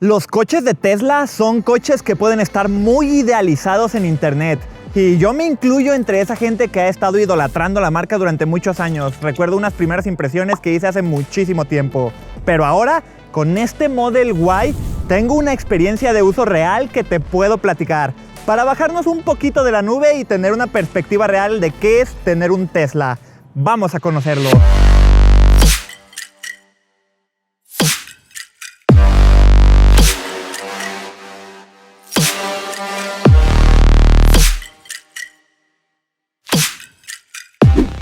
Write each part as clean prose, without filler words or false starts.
Los coches de Tesla son coches que pueden estar muy idealizados en internet. Y yo me incluyo entre esa gente que ha estado idolatrando la marca durante muchos años. Recuerdo unas primeras impresiones que hice hace muchísimo tiempo. Pero ahora, con este Model Y, tengo una experiencia de uso real que te puedo platicar. Para bajarnos un poquito de la nube y tener una perspectiva real de qué es tener un Tesla. Vamos a conocerlo.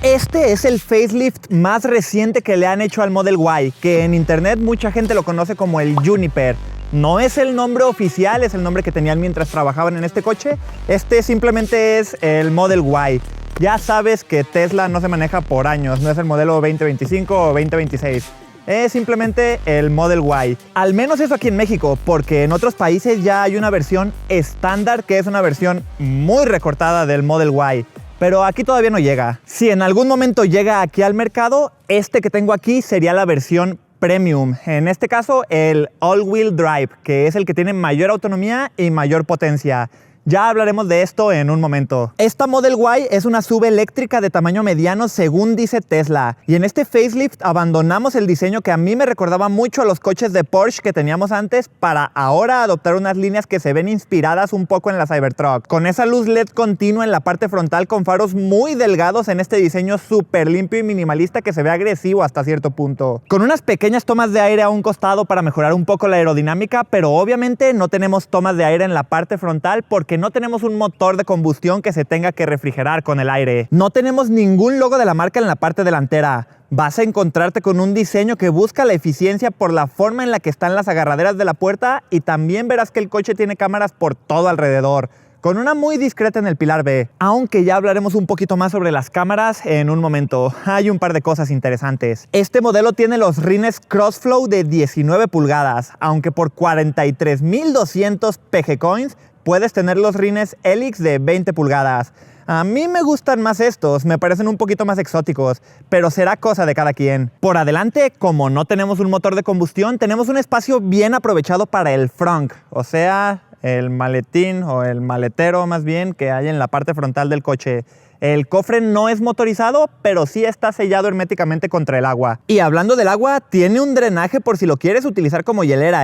Este es el facelift más reciente que le han hecho al Model Y, que en internet mucha gente lo conoce como el Juniper. No es el nombre oficial, es el nombre que tenían mientras trabajaban en este coche. Este simplemente es el Model Y. Ya sabes que Tesla no se maneja por años, no es el modelo 2025 o 2026. Es simplemente el Model Y. Al menos eso aquí en México, porque en otros países ya hay una versión estándar que es una versión muy recortada del Model Y. Pero aquí todavía no llega. Si en algún momento llega aquí al mercado, este que tengo aquí sería la versión Premium. En este caso, el All-Wheel Drive, que es el que tiene mayor autonomía y mayor potencia. Ya hablaremos de esto en un momento. Esta Model Y es una SUV eléctrica de tamaño mediano según dice Tesla. Y en este facelift abandonamos el diseño que a mí me recordaba mucho a los coches de Porsche que teníamos antes para ahora adoptar unas líneas que se ven inspiradas un poco en la Cybertruck. Con esa luz LED continua en la parte frontal con faros muy delgados en este diseño súper limpio y minimalista que se ve agresivo hasta cierto punto. Con unas pequeñas tomas de aire a un costado para mejorar un poco la aerodinámica, pero obviamente no tenemos tomas de aire en la parte frontal porque no tenemos un motor de combustión que se tenga que refrigerar con el aire. No tenemos ningún logo de la marca en la parte delantera. Vas a encontrarte con un diseño que busca la eficiencia por la forma en la que están las agarraderas de la puerta y también verás que el coche tiene cámaras por todo alrededor, con una muy discreta en el pilar B, aunque ya hablaremos un poquito más sobre las cámaras en un momento. Hay un par de cosas interesantes. Este modelo tiene los rines Crossflow de 19 pulgadas, aunque por 43,200 PG Coins puedes tener los rines Helix de 20 pulgadas. A mí me gustan más estos, me parecen un poquito más exóticos, pero será cosa de cada quien. Por adelante, como no tenemos un motor de combustión, tenemos un espacio bien aprovechado para el frunk, o sea, el maletín o el maletero más bien que hay en la parte frontal del coche. El cofre no es motorizado, pero sí está sellado herméticamente contra el agua. Y hablando del agua, tiene un drenaje por si lo quieres utilizar como hielera,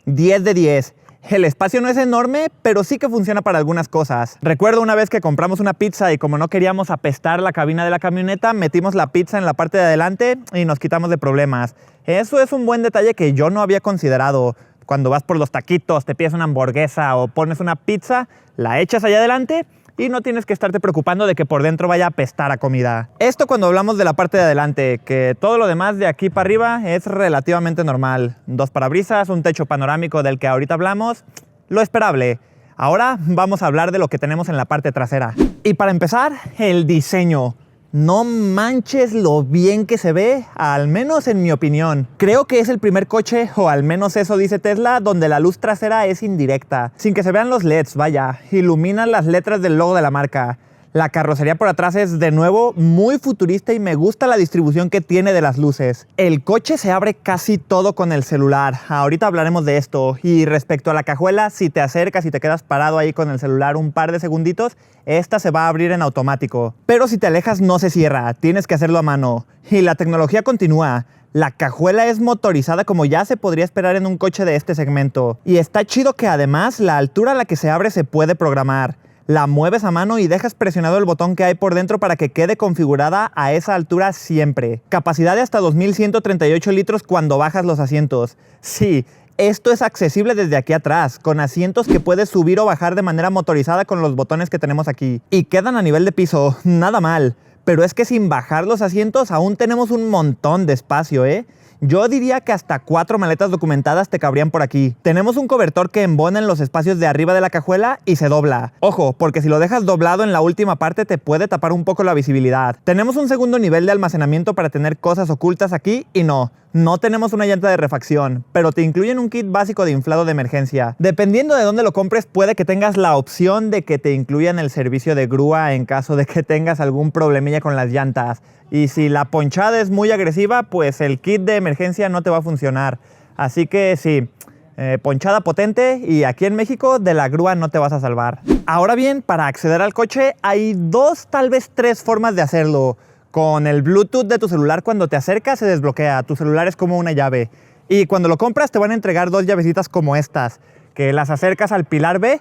10 de 10. El espacio no es enorme, pero sí que funciona para algunas cosas. Recuerdo una vez que compramos una pizza y como no queríamos apestar la cabina de la camioneta, metimos la pizza en la parte de adelante y nos quitamos de problemas. Eso es un buen detalle que yo no había considerado. Cuando vas por los taquitos, te pides una hamburguesa o pones una pizza, la echas allá adelante y no tienes que estarte preocupando de que por dentro vaya a apestar a comida. Esto cuando hablamos de la parte de adelante, que todo lo demás de aquí para arriba es relativamente normal. 2 parabrisas, un techo panorámico del que ahorita hablamos, lo esperable. Ahora vamos a hablar de lo que tenemos en la parte trasera. Y para empezar, el diseño. No manches lo bien que se ve, al menos en mi opinión. Creo que es el primer coche, o al menos eso dice Tesla, donde la luz trasera es indirecta, sin que se vean los LEDs, vaya, iluminan las letras del logo de la marca. La carrocería por atrás es de nuevo muy futurista y me gusta la distribución que tiene de las luces. El coche se abre casi todo con el celular, ahorita hablaremos de esto. Y respecto a la cajuela, si te acercas y te quedas parado ahí con el celular un par de segunditos, esta se va a abrir en automático. Pero si te alejas no se cierra, tienes que hacerlo a mano. Y la tecnología continúa. La cajuela es motorizada como ya se podría esperar en un coche de este segmento. Y está chido que además la altura a la que se abre se puede programar. La mueves a mano y dejas presionado el botón que hay por dentro para que quede configurada a esa altura siempre. Capacidad de hasta 2138 litros cuando bajas los asientos. Sí, esto es accesible desde aquí atrás, con asientos que puedes subir o bajar de manera motorizada con los botones que tenemos aquí. Y quedan a nivel de piso, nada mal. Pero es que sin bajar los asientos aún tenemos un montón de espacio, Yo diría que hasta 4 maletas documentadas te cabrían por aquí. Tenemos un cobertor que embona en los espacios de arriba de la cajuela y se dobla. Ojo, porque si lo dejas doblado en la última parte te puede tapar un poco la visibilidad. Tenemos un segundo nivel de almacenamiento para tener cosas ocultas aquí y no tenemos una llanta de refacción, pero te incluyen un kit básico de inflado de emergencia. Dependiendo de dónde lo compres, puede que tengas la opción de que te incluyan el servicio de grúa en caso de que tengas algún problemilla con las llantas. Y si la ponchada es muy agresiva, pues el kit de emergencia no te va a funcionar. Así que sí, ponchada potente y aquí en México de la grúa no te vas a salvar. Ahora bien, para acceder al coche hay 2, tal vez 3 formas de hacerlo. Con el Bluetooth de tu celular, cuando te acercas se desbloquea. Tu celular es como una llave. Y cuando lo compras te van a entregar 2 llavecitas como estas, que las acercas al pilar B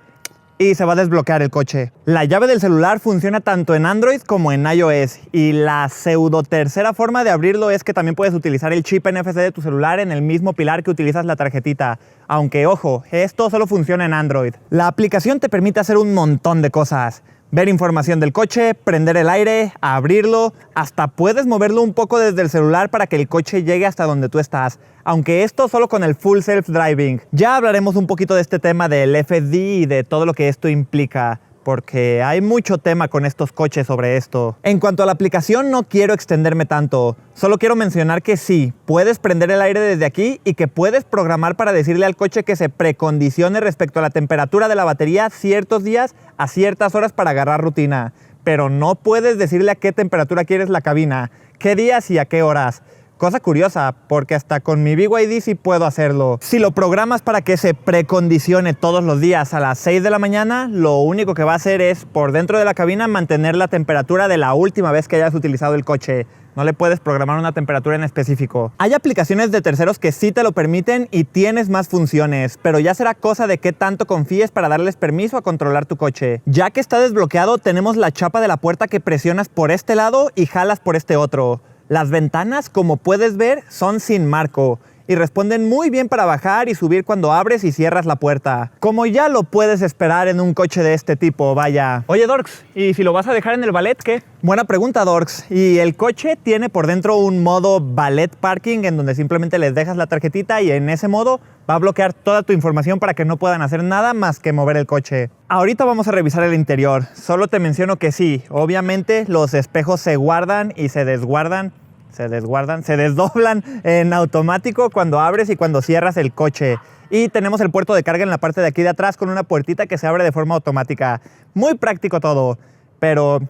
y se va a desbloquear el coche. La llave del celular funciona tanto en Android como en iOS. Y la pseudo tercera forma de abrirlo es que también puedes utilizar el chip NFC de tu celular en el mismo pilar que utilizas la tarjetita. Aunque ojo, esto solo funciona en Android. La aplicación te permite hacer un montón de cosas. Ver información del coche, prender el aire, abrirlo, hasta puedes moverlo un poco desde el celular para que el coche llegue hasta donde tú estás. Aunque esto solo con el Full Self Driving. Ya hablaremos un poquito de este tema del FSD y de todo lo que esto implica, porque hay mucho tema con estos coches sobre esto. En cuanto a la aplicación, no quiero extenderme tanto. Solo quiero mencionar que sí, puedes prender el aire desde aquí y que puedes programar para decirle al coche que se precondicione respecto a la temperatura de la batería ciertos días a ciertas horas para agarrar rutina. Pero no puedes decirle a qué temperatura quieres la cabina, qué días y a qué horas. Cosa curiosa, porque hasta con mi BYD sí puedo hacerlo. Si lo programas para que se precondicione todos los días a las 6 de la mañana, lo único que va a hacer es, por dentro de la cabina, mantener la temperatura de la última vez que hayas utilizado el coche. No le puedes programar una temperatura en específico. Hay aplicaciones de terceros que sí te lo permiten y tienes más funciones, pero ya será cosa de qué tanto confíes para darles permiso a controlar tu coche. Ya que está desbloqueado, tenemos la chapa de la puerta que presionas por este lado y jalas por este otro. Las ventanas, como puedes ver, son sin marco y responden muy bien para bajar y subir cuando abres y cierras la puerta. Como ya lo puedes esperar en un coche de este tipo, vaya. Oye, Dorks, ¿y si lo vas a dejar en el valet, qué? Buena pregunta, Dorks. Y el coche tiene por dentro un modo valet parking en donde simplemente les dejas la tarjetita y en ese modo va a bloquear toda tu información para que no puedan hacer nada más que mover el coche. Ahorita vamos a revisar el interior. Solo te menciono que sí, obviamente los espejos se guardan y se desguardan. Se desdoblan en automático cuando abres y cuando cierras el coche. Y tenemos el puerto de carga en la parte de aquí de atrás con una puertita que se abre de forma automática. Muy práctico todo. Pero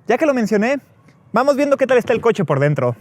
ya que lo mencioné, vamos viendo qué tal está el coche por dentro.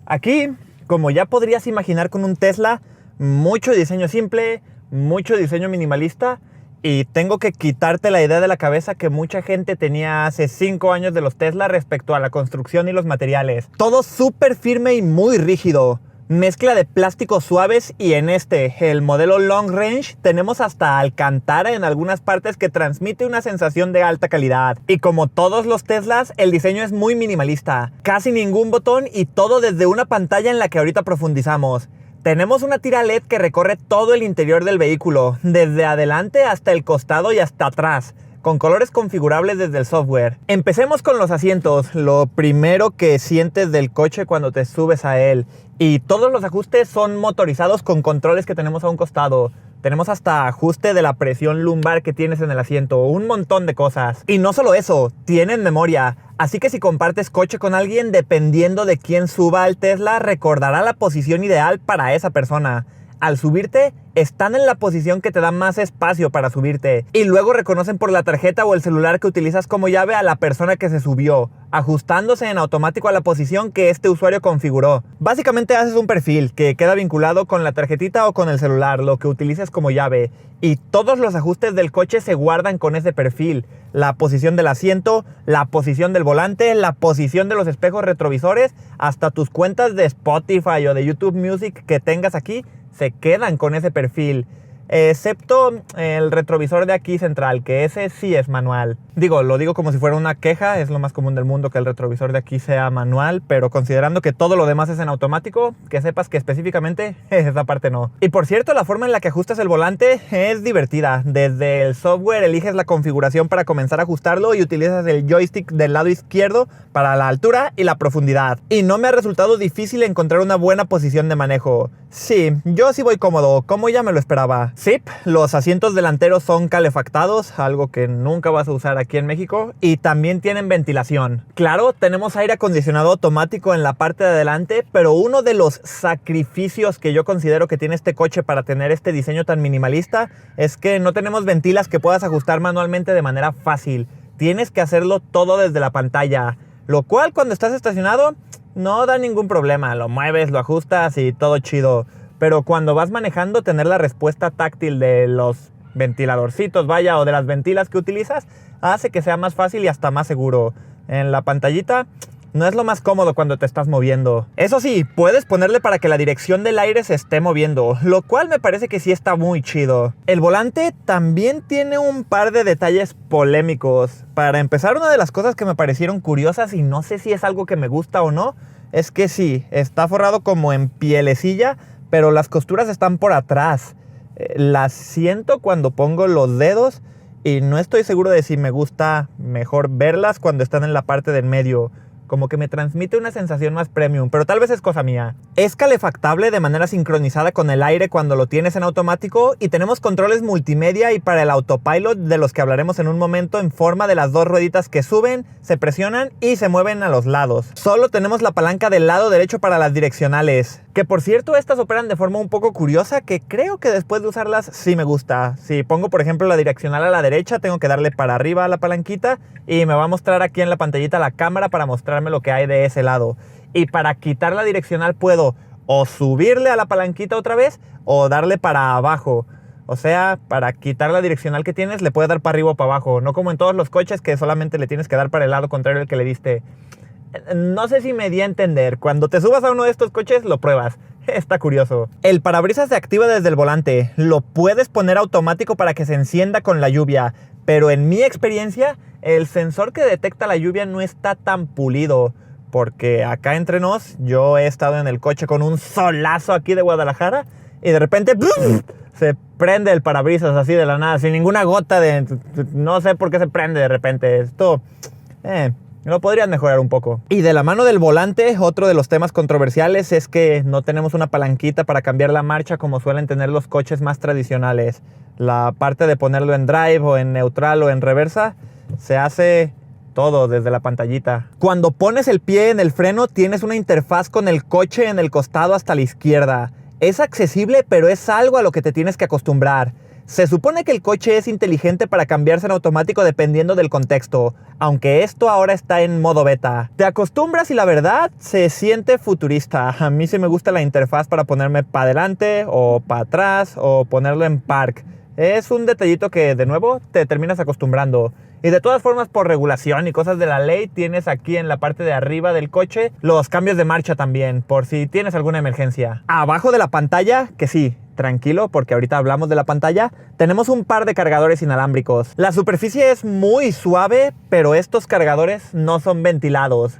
Aquí, como ya podrías imaginar con un Tesla, mucho diseño simple, mucho diseño minimalista. Y tengo que quitarte la idea de la cabeza que mucha gente tenía hace 5 años de los Tesla respecto a la construcción y los materiales. Todo súper firme y muy rígido. Mezcla de plásticos suaves y en el modelo Long Range, tenemos hasta alcantara en algunas partes que transmite una sensación de alta calidad. Y como todos los Teslas, el diseño es muy minimalista. Casi ningún botón y todo desde una pantalla en la que ahorita profundizamos. Tenemos una tira LED que recorre todo el interior del vehículo, desde adelante hasta el costado y hasta atrás, con colores configurables desde el software. Empecemos con los asientos, lo primero que sientes del coche cuando te subes a él. Y todos los ajustes son motorizados con controles que tenemos a un costado. Tenemos hasta ajuste de la presión lumbar que tienes en el asiento, un montón de cosas. Y no solo eso, tienen memoria. Así que si compartes coche con alguien, dependiendo de quién suba al Tesla, recordará la posición ideal para esa persona. Al subirte, están en la posición que te da más espacio para subirte. Y luego reconocen por la tarjeta o el celular que utilizas como llave a la persona que se subió, ajustándose en automático a la posición que este usuario configuró. Básicamente haces un perfil que queda vinculado con la tarjetita o con el celular, lo que utilices como llave. Y todos los ajustes del coche se guardan con ese perfil. La posición del asiento, la posición del volante, la posición de los espejos retrovisores, hasta tus cuentas de Spotify o de YouTube Music que tengas aquí, se quedan con ese perfil, excepto el retrovisor de aquí central, que ese sí es manual. Lo digo como si fuera una queja, es lo más común del mundo que el retrovisor de aquí sea manual, pero considerando que todo lo demás es en automático, que sepas que específicamente esa parte no. Y por cierto, la forma en la que ajustas el volante es divertida. Desde el software eliges la configuración para comenzar a ajustarlo y utilizas el joystick del lado izquierdo para la altura y la profundidad. Y no me ha resultado difícil encontrar una buena posición de manejo. Sí, yo sí voy cómodo, como ya me lo esperaba. Sí, los asientos delanteros son calefactados, algo que nunca vas a usar aquí en México, y también tienen ventilación. Claro, tenemos aire acondicionado automático en la parte de adelante, pero uno de los sacrificios que yo considero que tiene este coche para tener este diseño tan minimalista es que no tenemos ventilas que puedas ajustar manualmente de manera fácil. Tienes que hacerlo todo desde la pantalla, lo cual cuando estás estacionado no da ningún problema. Lo mueves, lo ajustas y todo chido. pero cuando vas manejando, tener la respuesta táctil de los ventiladorcitos, vaya, o de las ventilas que utilizas, hace que sea más fácil y hasta más seguro. En la pantallita no es lo más cómodo cuando te estás moviendo. Eso sí, puedes ponerle para que la dirección del aire se esté moviendo, lo cual me parece que sí está muy chido. El volante también tiene un par de detalles polémicos. Para empezar, una de las cosas que me parecieron curiosas, y no sé si es algo que me gusta o no, es que sí, está forrado como en pielecilla, pero las costuras están por atrás. Las siento cuando pongo los dedos y no estoy seguro de si me gusta mejor verlas cuando están en la parte del medio. Como que me transmite una sensación más premium, pero tal vez es cosa mía. Es calefactable de manera sincronizada con el aire cuando lo tienes en automático, y tenemos controles multimedia y para el autopilot, de los que hablaremos en un momento, en forma de las dos rueditas que suben, se presionan y se mueven a los lados. Solo tenemos la palanca del lado derecho para las direccionales, que por cierto estas operan de forma un poco curiosa, que creo que después de usarlas sí me gusta. Si pongo por ejemplo la direccional a la derecha, tengo que darle para arriba a la palanquita y me va a mostrar aquí en la pantallita la cámara para mostrarme lo que hay de ese lado. Y para quitar la direccional puedo o subirle a la palanquita otra vez o darle para abajo. O sea, para quitar la direccional que tienes le puedes dar para arriba o para abajo. No como en todos los coches que solamente le tienes que dar para el lado contrario al que le diste. No sé si me di a entender. Cuando te subas a uno de estos coches lo pruebas. Está curioso. El parabrisas se activa desde el volante. Lo puedes poner automático para que se encienda con la lluvia. Pero en mi experiencia, el sensor que detecta la lluvia no está tan pulido. Porque acá entre nos, yo he estado en el coche con un solazo aquí de Guadalajara y de repente ¡pum!, se prende el parabrisas así de la nada, sin ninguna gota de... No sé por qué se prende de repente. Esto lo podrían mejorar un poco. Y de la mano del volante, otro de los temas controversiales es que no tenemos una palanquita para cambiar la marcha como suelen tener los coches más tradicionales. La parte de ponerlo en drive o en neutral o en reversa se hace todo desde la pantallita. Cuando pones el pie en el freno, tienes una interfaz con el coche en el costado hasta la izquierda. Es accesible, pero es algo a lo que te tienes que acostumbrar. Se supone que el coche es inteligente para cambiarse en automático dependiendo del contexto, aunque esto ahora está en modo beta. Te acostumbras y la verdad se siente futurista. A mí sí me gusta la interfaz para ponerme para adelante o para atrás o ponerlo en park. Es un detallito que de nuevo te terminas acostumbrando. Y de todas formas, por regulación y cosas de la ley, tienes aquí en la parte de arriba del coche los cambios de marcha también, por si tienes alguna emergencia. Abajo de la pantalla, que sí, tranquilo, porque ahorita hablamos de la pantalla, tenemos un par de cargadores inalámbricos. La superficie es muy suave, pero estos cargadores no son ventilados.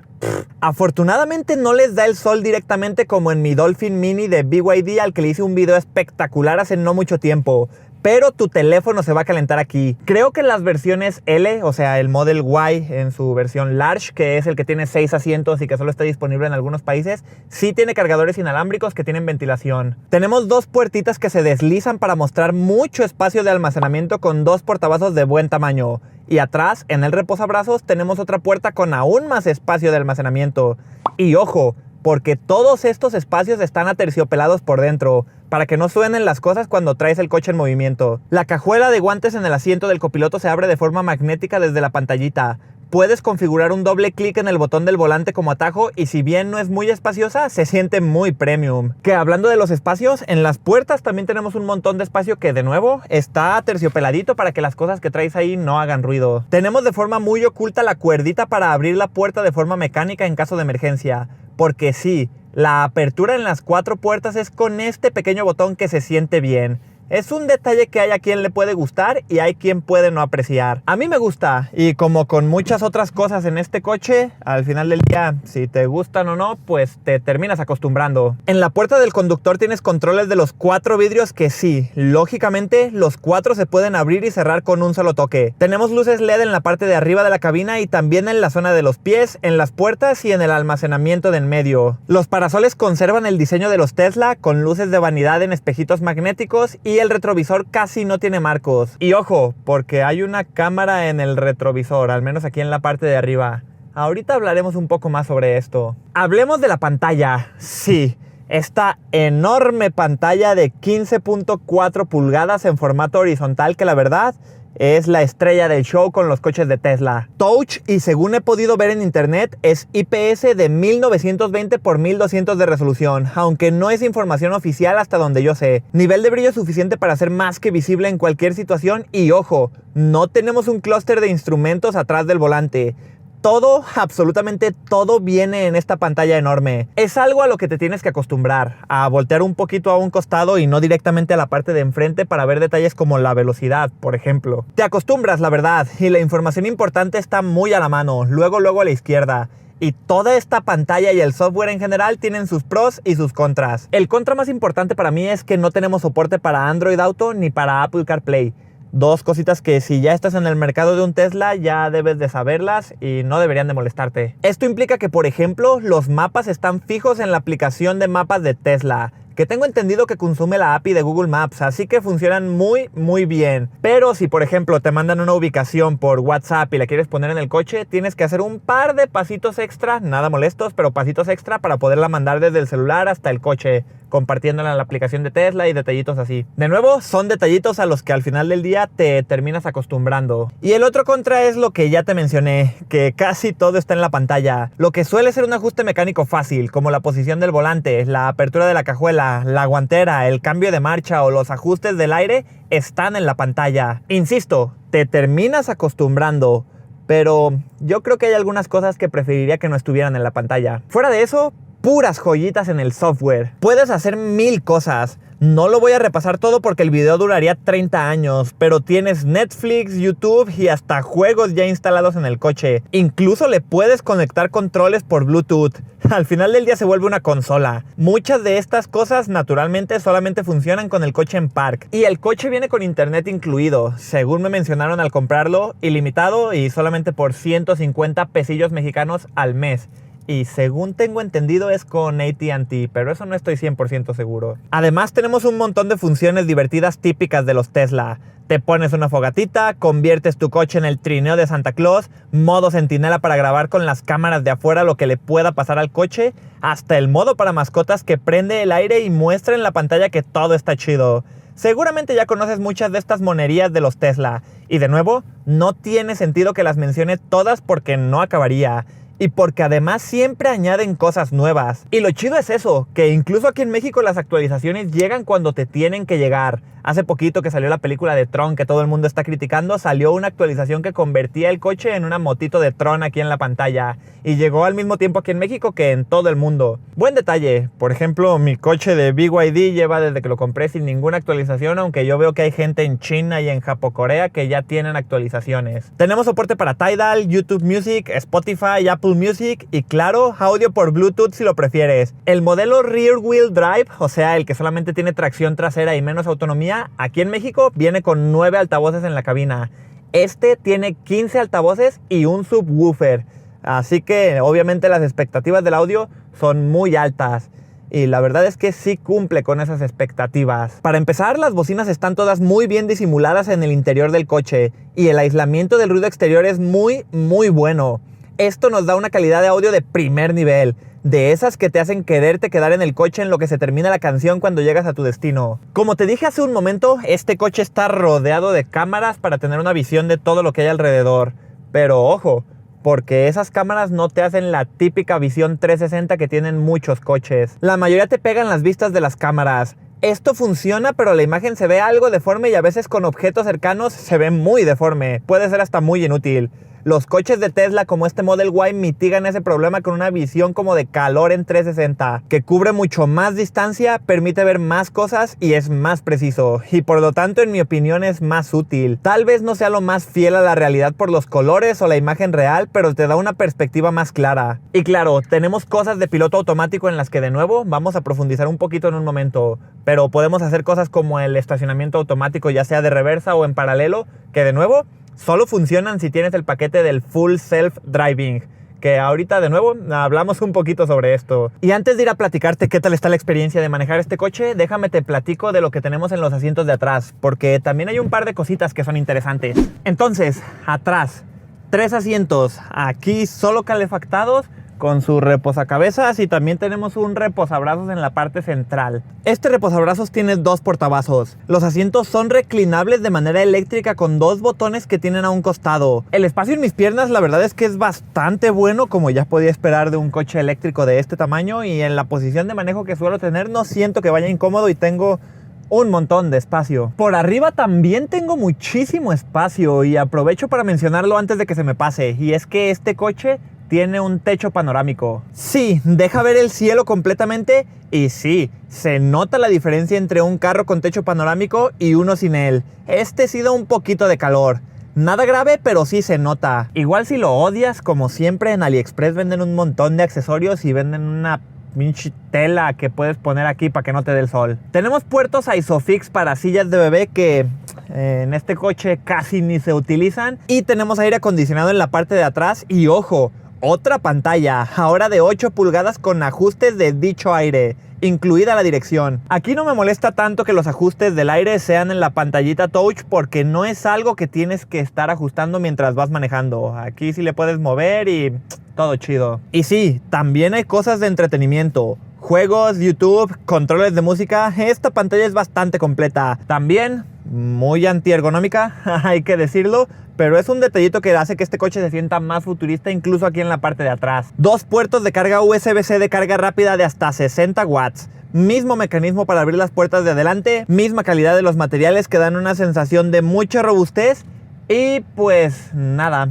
Afortunadamente no les da el sol directamente como en mi Dolphin Mini de BYD, al que le hice un video espectacular hace no mucho tiempo. Pero tu teléfono se va a calentar aquí. Creo que en las versiones L, o sea el Model Y en su versión Large, que es el que tiene 6 asientos y que solo está disponible en algunos países, sí tiene cargadores inalámbricos que tienen ventilación. Tenemos dos puertitas que se deslizan para mostrar mucho espacio de almacenamiento con dos portavasos de buen tamaño. Y atrás, en el reposabrazos, tenemos otra puerta con aún más espacio de almacenamiento. Y ojo, porque todos estos espacios están aterciopelados por dentro, para que no suenen las cosas cuando traes el coche en movimiento. La cajuela de guantes en el asiento del copiloto se abre de forma magnética desde la pantallita. Puedes configurar un doble clic en el botón del volante como atajo y si bien no es muy espaciosa, se siente muy premium. Que hablando de los espacios, en las puertas también tenemos un montón de espacio que de nuevo está aterciopeladito para que las cosas que traes ahí no hagan ruido. Tenemos de forma muy oculta la cuerdita para abrir la puerta de forma mecánica en caso de emergencia. Porque sí, la apertura en las 4 puertas es con este pequeño botón que se siente bien. Es un detalle que hay a quien le puede gustar y hay quien puede no apreciar. A mí me gusta, y como con muchas otras cosas en este coche, al final del día, si te gustan o no, pues te terminas acostumbrando. En la puerta del conductor tienes controles de los 4 vidrios que sí, lógicamente los 4 se pueden abrir y cerrar con un solo toque. Tenemos luces LED en la parte de arriba de la cabina y también en la zona de los pies, en las puertas y en el almacenamiento de en medio. Los parasoles conservan el diseño de los Tesla con luces de vanidad en espejitos magnéticos y el retrovisor casi no tiene marcos. Y ojo, porque hay una cámara en el retrovisor, al menos aquí en la parte de arriba. Ahorita hablaremos un poco más sobre esto. Hablemos de la pantalla. Sí, esta enorme pantalla de 15.4 pulgadas en formato horizontal que la verdad es la estrella del show con los coches de Tesla. Touch, y según he podido ver en internet, es IPS de 1920 por 1200 de resolución, aunque no es información oficial hasta donde yo sé. Nivel de brillo suficiente para ser más que visible en cualquier situación y ojo, no tenemos un clúster de instrumentos atrás del volante. Todo, absolutamente todo viene en esta pantalla enorme. Es algo a lo que te tienes que acostumbrar, a voltear un poquito a un costado y no directamente a la parte de enfrente para ver detalles como la velocidad, por ejemplo. Te acostumbras, la verdad, y la información importante está muy a la mano, luego a la izquierda. Y toda esta pantalla y el software en general tienen sus pros y sus contras. El contra más importante para mí es que no tenemos soporte para Android Auto ni para Apple CarPlay. Dos cositas que si ya estás en el mercado de un Tesla ya debes de saberlas y no deberían de molestarte. Esto implica que, por ejemplo, los mapas están fijos en la aplicación de mapas de Tesla, que tengo entendido que consume la API de Google Maps, así que funcionan muy bien. Pero si, por ejemplo, te mandan una ubicación por WhatsApp y la quieres poner en el coche, tienes que hacer un par de pasitos extra, nada molestos, pero pasitos extra para poderla mandar desde el celular hasta el coche, compartiéndola en la aplicación de Tesla y detallitos así. De nuevo, son detallitos a los que al final del día te terminas acostumbrando. Y el otro contra es lo que ya te mencioné, que casi todo está en la pantalla. Lo que suele ser un ajuste mecánico fácil, como la posición del volante, la apertura de la cajuela, la guantera, el cambio de marcha o los ajustes del aire, están en la pantalla. Insisto, te terminas acostumbrando, pero yo creo que hay algunas cosas que preferiría que no estuvieran en la pantalla. Fuera de eso, puras joyitas en el software. Puedes hacer 1000 cosas. No lo voy a repasar todo porque el video duraría 30 años, pero tienes Netflix, YouTube y hasta juegos ya instalados en el coche. Incluso le puedes conectar controles por Bluetooth. Al final del día se vuelve una consola. Muchas de estas cosas naturalmente solamente funcionan con el coche en park. Y el coche viene con internet incluido, según me mencionaron al comprarlo, ilimitado y solamente por 150 pesillos mexicanos al mes. Y según tengo entendido es con AT&T, pero eso no estoy 100% seguro. Además tenemos un montón de funciones divertidas típicas de los Tesla. Te pones una fogatita, conviertes tu coche en el trineo de Santa Claus, modo centinela para grabar con las cámaras de afuera lo que le pueda pasar al coche, hasta el modo para mascotas que prende el aire y muestra en la pantalla que todo está chido. Seguramente ya conoces muchas de estas monerías de los Tesla. Y de nuevo, no tiene sentido que las mencione todas porque no acabaría. Y porque además siempre añaden cosas nuevas. Y lo chido es eso, que incluso aquí en México las actualizaciones llegan cuando te tienen que llegar. Hace poquito que salió la película de Tron que todo el mundo está criticando, salió una actualización que convertía el coche en una motito de Tron aquí en la pantalla. Y llegó al mismo tiempo aquí en México que en todo el mundo. Buen detalle. Por ejemplo, mi coche de BYD lleva desde que lo compré sin ninguna actualización, aunque yo veo que hay gente en China y en Japón-Corea que ya tienen actualizaciones. Tenemos soporte para Tidal, YouTube Music, Spotify, Apple Music y claro, audio por Bluetooth si lo prefieres. El modelo Rear Wheel Drive, o sea, el que solamente tiene tracción trasera y menos autonomía, aquí en México viene con 9 altavoces en la cabina. Este tiene 15 altavoces y un subwoofer. Así que obviamente las expectativas del audio son muy altas. Y la verdad es que sí cumple con esas expectativas. Para empezar, las bocinas están todas muy bien disimuladas en el interior del coche. Y el aislamiento del ruido exterior es muy bueno. Esto nos da una calidad de audio de primer nivel. De esas que te hacen quererte quedar en el coche en lo que se termina la canción cuando llegas a tu destino. Como te dije hace un momento, este coche está rodeado de cámaras para tener una visión de todo lo que hay alrededor. Pero ojo, porque esas cámaras no te hacen la típica visión 360 que tienen muchos coches. La mayoría te pegan las vistas de las cámaras. Esto funciona, pero la imagen se ve algo deforme y a veces con objetos cercanos se ve muy deforme. Puede ser hasta muy inútil. Los coches de Tesla como este Model Y mitigan ese problema con una visión como de calor en 360, que cubre mucho más distancia, permite ver más cosas y es más preciso. Y por lo tanto, en mi opinión, es más útil. Tal vez no sea lo más fiel a la realidad por los colores o la imagen real, pero te da una perspectiva más clara. Y claro, tenemos cosas de piloto automático en las que de nuevo vamos a profundizar un poquito en un momento. Pero podemos hacer cosas como el estacionamiento automático, ya sea de reversa o en paralelo, que de nuevo solo funcionan si tienes el paquete del Full Self Driving, que ahorita de nuevo hablamos un poquito sobre esto. Y antes de ir a platicarte qué tal está la experiencia de manejar este coche, déjame te platico de lo que tenemos en los asientos de atrás, porque también hay un par de cositas que son interesantes. Entonces, atrás, 3 asientos, aquí solo calefactados, con su reposacabezas y también tenemos un reposabrazos en la parte central. Este reposabrazos tiene 2 portavasos. Los asientos son reclinables de manera eléctrica con 2 botones que tienen a un costado. El espacio en mis piernas la verdad es que es bastante bueno, como ya podía esperar de un coche eléctrico de este tamaño, y en la posición de manejo que suelo tener no siento que vaya incómodo y tengo un montón de espacio. Por arriba también tengo muchísimo espacio y aprovecho para mencionarlo antes de que se me pase, y es que este coche tiene un techo panorámico. Sí, deja ver el cielo completamente y sí, se nota la diferencia entre un carro con techo panorámico y uno sin él. Este sí da un poquito de calor. Nada grave, pero sí se nota. Igual si lo odias, como siempre en AliExpress venden un montón de accesorios y venden una pinche tela que puedes poner aquí para que no te dé el sol. Tenemos puertos Isofix para sillas de bebé que en este coche casi ni se utilizan. Y tenemos aire acondicionado en la parte de atrás y ojo, otra pantalla, ahora de 8 pulgadas con ajustes de dicho aire, incluida la dirección. Aquí no me molesta tanto que los ajustes del aire sean en la pantallita touch porque no es algo que tienes que estar ajustando mientras vas manejando. Aquí sí le puedes mover y todo chido. Y sí, también hay cosas de entretenimiento. Juegos, YouTube, controles de música. Esta pantalla es bastante completa. También muy antiergonómica, hay que decirlo, pero es un detallito que hace que este coche se sienta más futurista incluso aquí en la parte de atrás. 2 puertos de carga USB-C de carga rápida de hasta 60 watts. Mismo mecanismo para abrir las puertas de adelante. Misma calidad de los materiales que dan una sensación de mucha robustez. Y pues nada,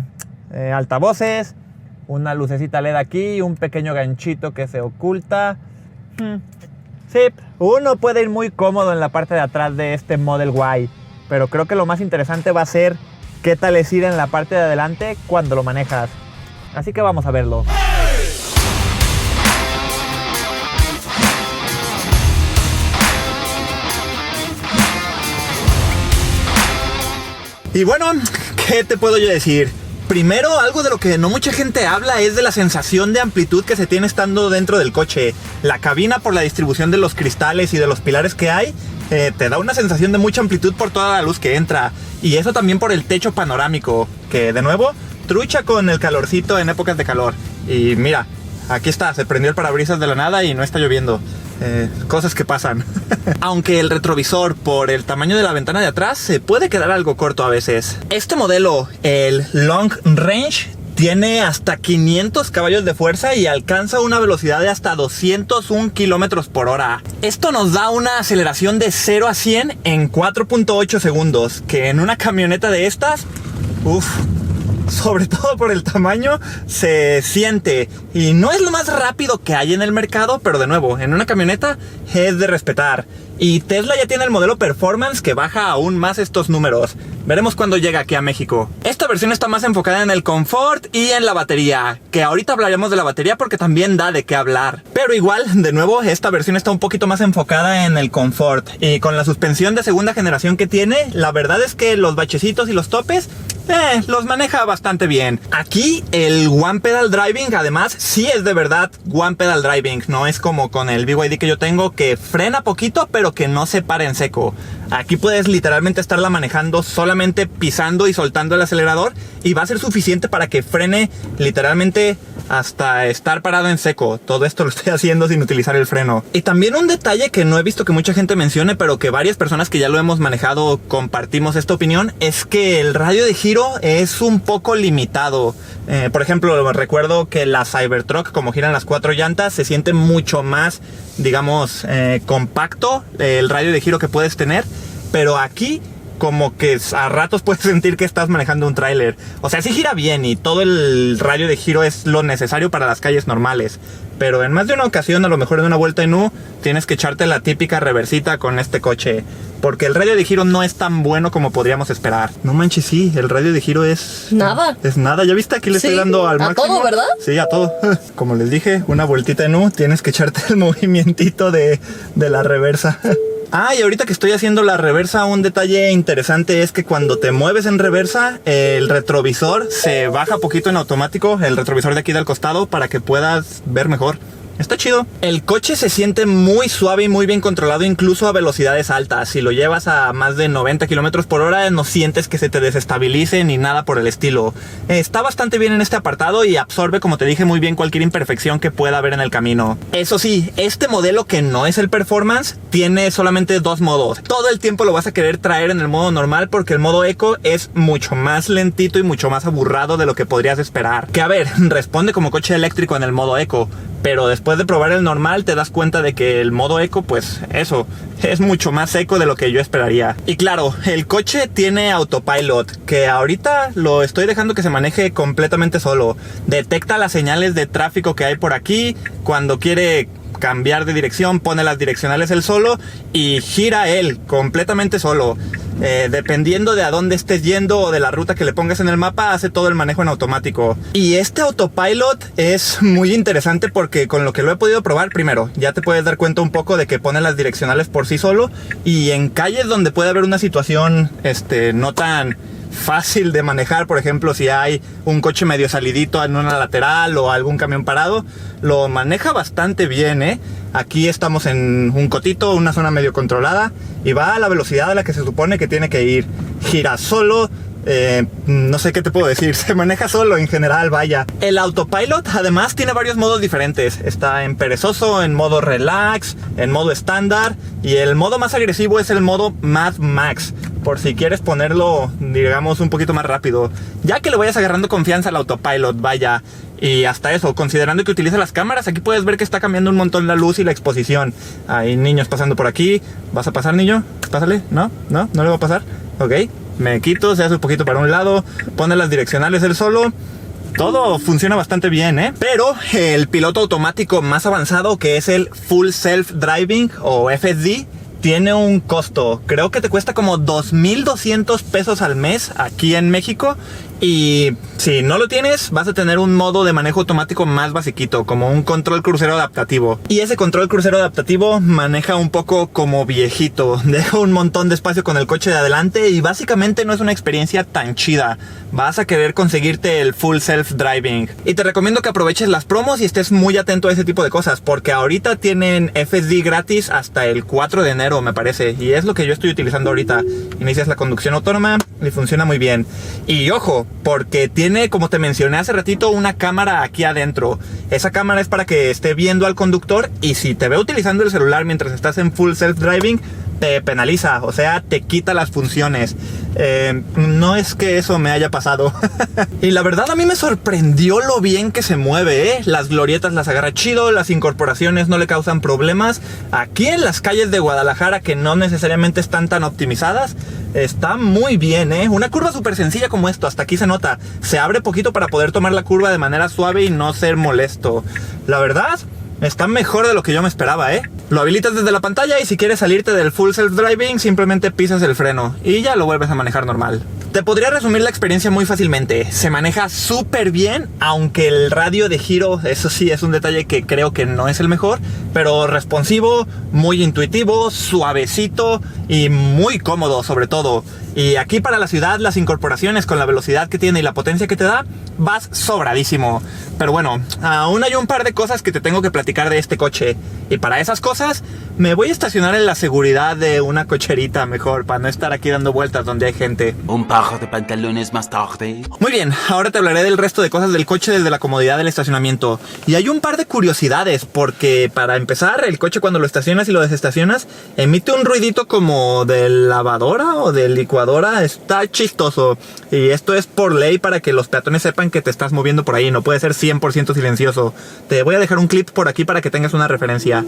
altavoces, una lucecita LED aquí y un pequeño ganchito que se oculta. Sí, uno puede ir muy cómodo en la parte de atrás de este Model Y, pero creo que lo más interesante va a ser qué tal es ir en la parte de adelante cuando lo manejas. Así que vamos a verlo. Y bueno, ¿qué te puedo yo decir? Primero, algo de lo que no mucha gente habla es de la sensación de amplitud que se tiene estando dentro del coche. La cabina, por la distribución de los cristales y de los pilares que hay, te da una sensación de mucha amplitud por toda la luz que entra. Y eso también por el techo panorámico, que de nuevo, trucha con el calorcito en épocas de calor. Y mira, aquí está, se prendió el parabrisas de la nada y no está lloviendo. Cosas que pasan. Aunque el retrovisor, por el tamaño de la ventana de atrás, se puede quedar algo corto a veces. Este modelo, el Long Range, tiene hasta 500 caballos de fuerza y alcanza una velocidad de hasta 201 kilómetros por hora. Esto nos da una aceleración de 0 a 100 en 4.8 segundos, que en una camioneta de estas, sobre todo por el tamaño, se siente. Y no es lo más rápido que hay en el mercado, pero de nuevo, en una camioneta es de respetar. Y Tesla ya tiene el modelo Performance que baja aún más estos números. Veremos cuando llega aquí a México. Esta versión está más enfocada en el confort y en la batería, que ahorita hablaremos de la batería porque también da de qué hablar. Pero igual, de nuevo, esta versión está un poquito más enfocada en el confort. Y con la suspensión de segunda generación que tiene, la verdad es que los bachecitos y los topes los maneja bastante bien. Aquí el One Pedal Driving además sí es de verdad One Pedal Driving. No es como con el BYD que yo tengo, que frena poquito pero que no se para en seco. Aquí puedes literalmente estarla manejando solamente pisando y soltando el acelerador y va a ser suficiente para que frene literalmente hasta estar parado en seco. Todo esto lo estoy haciendo sin utilizar el freno. Y también un detalle que no he visto que mucha gente mencione, pero que varias personas que ya lo hemos manejado compartimos esta opinión, es que el radio de giro es un poco limitado. Por ejemplo, recuerdo que la Cybertruck, como giran las 4 llantas, se siente mucho más, digamos, compacto el radio de giro que puedes tener, pero aquí como que a ratos puedes sentir que estás manejando un tráiler. O sea, sí gira bien y todo el radio de giro es lo necesario para las calles normales, pero en más de una ocasión, a lo mejor en una vuelta en U, tienes que echarte la típica reversita con este coche, porque el radio de giro no es tan bueno como podríamos esperar. No manches, sí, el radio de giro es nada. Es nada. ¿Ya viste? Aquí le estoy dando al máximo. A todo, ¿verdad? Sí, a todo. Como les dije, una vueltita en U, tienes que echarte el movimientito de la reversa. Ah, y ahorita que estoy haciendo la reversa, un detalle interesante es que cuando te mueves en reversa, el retrovisor se baja poquito en automático, el retrovisor de aquí del costado, para que puedas ver mejor. Está chido. El coche se siente muy suave y muy bien controlado, incluso a velocidades altas. Si lo llevas a más de 90 kilómetros por hora, no sientes que se te desestabilice ni nada por el estilo. Está bastante bien en este apartado y absorbe, como te dije, muy bien cualquier imperfección que pueda haber en el camino. Eso sí, este modelo, que no es el Performance, tiene solamente 2 modos. Todo el tiempo lo vas a querer traer en el modo normal porque el modo Eco es mucho más lentito y mucho más aburrado de lo que podrías esperar. Que a ver, responde como coche eléctrico en el modo Eco, pero después de probar el normal te das cuenta de que el modo Eco, pues eso, es mucho más seco de lo que yo esperaría. Y claro, el coche tiene autopilot, que ahorita lo estoy dejando que se maneje completamente solo. Detecta las señales de tráfico que hay por aquí. Cuando quiere cambiar de dirección, pone las direccionales él solo y gira él completamente solo. Dependiendo de a dónde estés yendo o de la ruta que le pongas en el mapa, hace todo el manejo en automático. Y este autopilot es muy interesante porque con lo que lo he podido probar, primero, ya te puedes dar cuenta un poco de que pone las direccionales por sí solo, y en calles donde puede haber una situación no tan fácil de manejar, por ejemplo, si hay un coche medio salidito en una lateral o algún camión parado, lo maneja bastante bien, Aquí estamos en un cotito, una zona medio controlada, y va a la velocidad a la que se supone que tiene que ir. Gira solo. No sé qué te puedo decir, se maneja solo en general, vaya. El autopilot además tiene varios modos diferentes. Está en perezoso, en modo relax, en modo estándar, y el modo más agresivo es el modo Mad Max, por si quieres ponerlo, digamos, un poquito más rápido, ya que le vayas agarrando confianza al autopilot, vaya. Y hasta eso, considerando que utiliza las cámaras, aquí puedes ver que está cambiando un montón la luz y la exposición. Hay niños pasando por aquí. ¿Vas a pasar, niño? Pásale. ¿No le va a pasar. Ok, me quito, se hace un poquito para un lado, pone las direccionales él solo. Todo funciona bastante bien, Pero el piloto automático más avanzado, que es el Full Self Driving o FSD, tiene un costo. Creo que te cuesta como 2,200 pesos al mes aquí en México. Y si no lo tienes, vas a tener un modo de manejo automático más basiquito, como un control crucero adaptativo. Y ese control crucero adaptativo maneja un poco como viejito. Deja un montón de espacio con el coche de adelante y básicamente no es una experiencia tan chida. Vas a querer conseguirte el Full Self Driving. Y te recomiendo que aproveches las promos y estés muy atento a ese tipo de cosas, porque ahorita tienen FSD gratis hasta el 4 de enero, me parece. Y es lo que yo estoy utilizando ahorita. Inicias la conducción autónoma y funciona muy bien. Y ojo, porque tiene, como te mencioné hace ratito, una cámara aquí adentro. Esa cámara es para que esté viendo al conductor, y si te ve utilizando el celular mientras estás en Full Self Driving, te penaliza, o sea, te quita las funciones. No es que eso me haya pasado. Y la verdad a mí me sorprendió lo bien que se mueve, Las glorietas las agarra chido, las incorporaciones no le causan problemas. Aquí en las calles de Guadalajara, que no necesariamente están tan optimizadas, está muy bien, Una curva súper sencilla como esto, hasta aquí se nota. Se abre poquito para poder tomar la curva de manera suave y no ser molesto. La verdad, está mejor de lo que yo me esperaba, Lo habilitas desde la pantalla y si quieres salirte del Full Self Driving, simplemente pisas el freno y ya lo vuelves a manejar normal. Te podría resumir la experiencia muy fácilmente. Se maneja súper bien, aunque el radio de giro, eso sí, es un detalle que creo que no es el mejor, pero responsivo, muy intuitivo, suavecito y muy cómodo sobre todo. Y aquí para la ciudad, las incorporaciones con la velocidad que tiene y la potencia que te da, vas sobradísimo. Pero bueno, aún hay un par de cosas que te tengo que platicar de este coche. Y para esas cosas, me voy a estacionar en la seguridad de una cocherita mejor, para no estar aquí dando vueltas donde hay gente. Un par de pantalones más tarde. Muy bien, ahora te hablaré del resto de cosas del coche desde la comodidad del estacionamiento. Y hay un par de curiosidades, porque para empezar, el coche cuando lo estacionas y lo desestacionas, emite un ruidito como de lavadora o de licuadora. Está chistoso. Y esto es por ley para que los peatones sepan que te estás moviendo por ahí. No puede ser 100% silencioso. Te voy a dejar un clip por aquí para que tengas una referencia.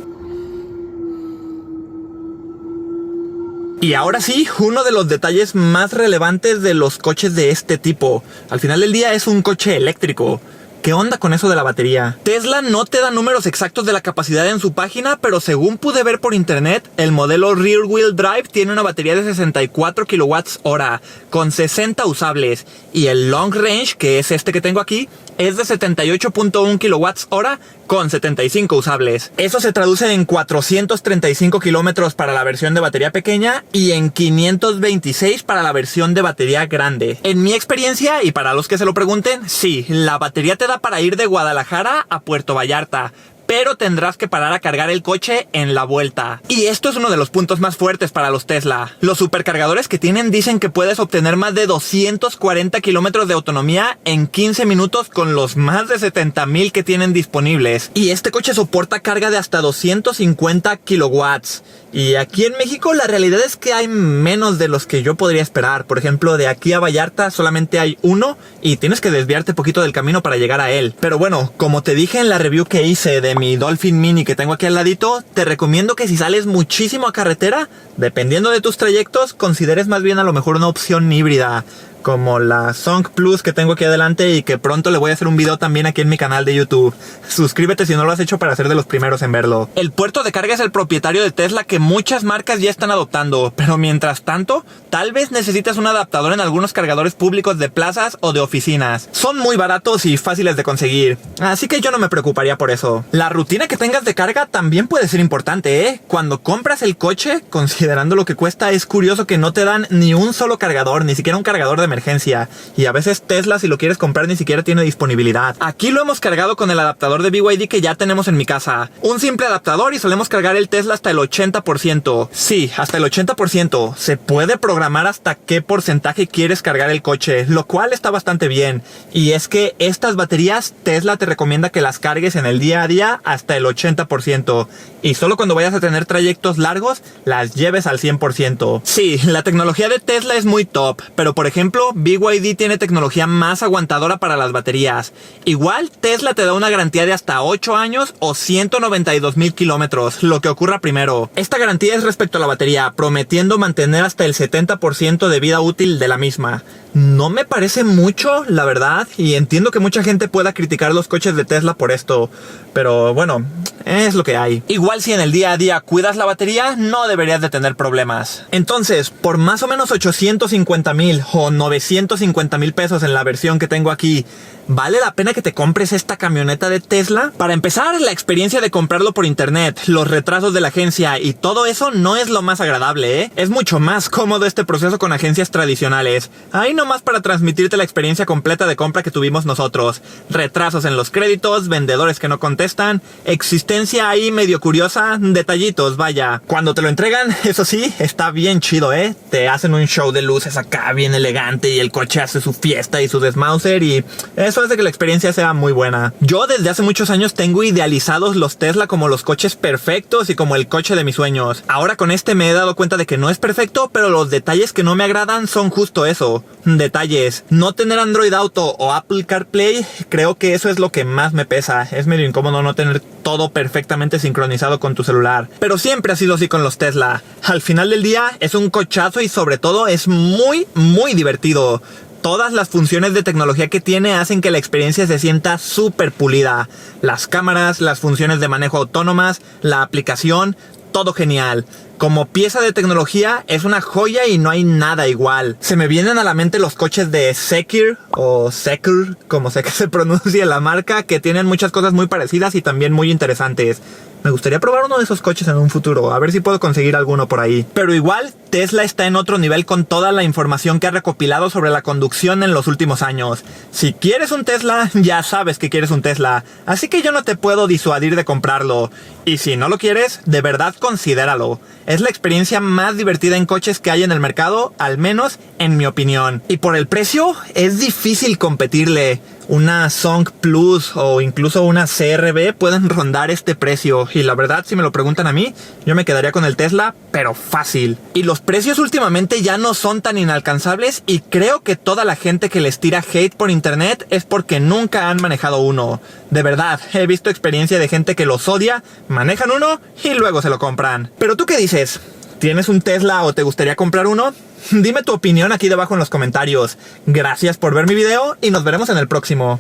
Y ahora sí, uno de los detalles más relevantes de los coches de este tipo. Al final del día es un coche eléctrico. ¿Qué onda con eso de la batería? Tesla no te da números exactos de la capacidad en su página, pero según pude ver por internet, el modelo Rear Wheel Drive tiene una batería de 64 kWh con 60 usables, y el Long Range, que es este que tengo aquí, es de 78.1 kWh con 75 usables. Eso se traduce en 435 kilómetros para la versión de batería pequeña y en 526 para la versión de batería grande. En mi experiencia, y para los que se lo pregunten, sí, la batería te da para ir de Guadalajara a Puerto Vallarta, pero tendrás que parar a cargar el coche en la vuelta. Y esto es uno de los puntos más fuertes para los Tesla. Los supercargadores que tienen dicen que puedes obtener más de 240 kilómetros de autonomía en 15 minutos con los más de 70,000 que tienen disponibles. Y este coche soporta carga de hasta 250 kilowatts. Y aquí en México la realidad es que hay menos de los que yo podría esperar. Por ejemplo, de aquí a Vallarta solamente hay uno y tienes que desviarte poquito del camino para llegar a él. Pero bueno, como te dije en la review que hice de mi Dolphin Mini que tengo aquí al ladito, te recomiendo que si sales muchísimo a carretera, dependiendo de tus trayectos, consideres más bien a lo mejor una opción híbrida, como la Song Plus que tengo aquí adelante y que pronto le voy a hacer un video también aquí en mi canal de YouTube. Suscríbete si no lo has hecho para ser de los primeros en verlo. El puerto de carga es el propietario de Tesla que muchas marcas ya están adoptando, pero mientras tanto, tal vez necesitas un adaptador en algunos cargadores públicos de plazas o de oficinas. Son muy baratos y fáciles de conseguir, así que yo no me preocuparía por eso. La rutina que tengas de carga también puede ser importante, ¿eh? Cuando compras el coche, considerando lo que cuesta, es curioso que no te dan ni un solo cargador, ni siquiera un cargador de emergencia, y a veces Tesla, si lo quieres comprar, ni siquiera tiene disponibilidad. Aquí lo hemos cargado con el adaptador de BYD que ya tenemos en mi casa. Un simple adaptador y solemos cargar el Tesla hasta el 80%. Sí, hasta el 80%. Se puede programar hasta qué porcentaje quieres cargar el coche, lo cual está bastante bien. Y es que estas baterías Tesla te recomienda que las cargues en el día a día hasta el 80%. Y solo cuando vayas a tener trayectos largos, las lleves al 100%. Sí, la tecnología de Tesla es muy top, pero por ejemplo, BYD tiene tecnología más aguantadora para las baterías. Igual, Tesla te da una garantía de hasta 8 años o 192,000 kilómetros, lo que ocurra primero. Esta garantía es respecto a la batería, prometiendo mantener hasta el 70% de vida útil de la misma. No me parece mucho, la verdad, y entiendo que mucha gente pueda criticar los coches de Tesla por esto, pero bueno, es lo que hay. Igual si en el día a día cuidas la batería, no deberías de tener problemas. Entonces, por más o menos 850,000 o 950,000 pesos en la versión que tengo aquí, ¿vale la pena que te compres esta camioneta de Tesla? Para empezar, la experiencia de comprarlo por internet, los retrasos de la agencia y todo eso no es lo más agradable, ¿eh? Es mucho más cómodo este proceso con agencias tradicionales. Ahí nomás para transmitirte la experiencia completa de compra que tuvimos nosotros. Retrasos en los créditos, vendedores que no contestan, existencia ahí medio curiosa, detallitos, vaya. Cuando te lo entregan, eso sí, está bien chido, ¿eh? Te hacen un show de luces acá bien elegante y el coche hace su fiesta y su desmauser y eso hace que la experiencia sea muy buena. Yo desde hace muchos años tengo idealizados los Tesla como los coches perfectos y como el coche de mis sueños. Ahora con este me he dado cuenta de que no es perfecto, pero los detalles que no me agradan son justo eso. Detalles. No tener Android Auto o Apple CarPlay, creo que eso es lo que más me pesa. Es medio incómodo no tener todo perfectamente sincronizado con tu celular. Pero siempre ha sido así con los Tesla. Al final del día es un cochazo y sobre todo es muy divertido. Todas las funciones de tecnología que tiene hacen que la experiencia se sienta súper pulida. Las cámaras, las funciones de manejo autónomas, la aplicación, todo genial. Como pieza de tecnología es una joya y no hay nada igual. Se me vienen a la mente los coches de Secure o Secure, como sé que se pronuncia la marca, que tienen muchas cosas muy parecidas y también muy interesantes. Me gustaría probar uno de esos coches en un futuro, a ver si puedo conseguir alguno por ahí. Pero igual, Tesla está en otro nivel con toda la información que ha recopilado sobre la conducción en los últimos años. Si quieres un Tesla, ya sabes que quieres un Tesla, así que yo no te puedo disuadir de comprarlo. Y si no lo quieres, de verdad considéralo. Es la experiencia más divertida en coches que hay en el mercado, al menos en mi opinión. Y por el precio, es difícil competirle. Una Song Plus o incluso una CR-V pueden rondar este precio. Y la verdad, si me lo preguntan a mí, yo me quedaría con el Tesla, pero fácil. Y los precios últimamente ya no son tan inalcanzables y creo que toda la gente que les tira hate por internet es porque nunca han manejado uno. De verdad, he visto experiencia de gente que los odia, manejan uno y luego se lo compran. Pero ¿tú qué dices? ¿Tienes un Tesla o te gustaría comprar uno? Dime tu opinión aquí debajo en los comentarios. Gracias por ver mi video y nos veremos en el próximo.